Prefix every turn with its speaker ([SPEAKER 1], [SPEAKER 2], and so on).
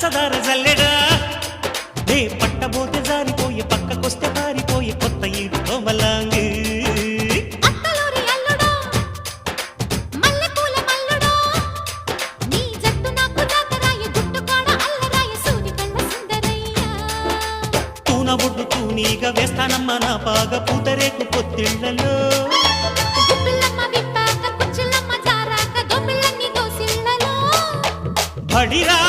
[SPEAKER 1] పంచదార జల్లెడా నే పట్టబోతే జారిపోయే పక్కకొస్తే పారిపోయే కొత్త ఈడు కోమలాంగి ఒడ్డు తూనీగా వేస్తానమ్మ నా పాగ పూతరేకు పొత్తిళ్లలో బడిరా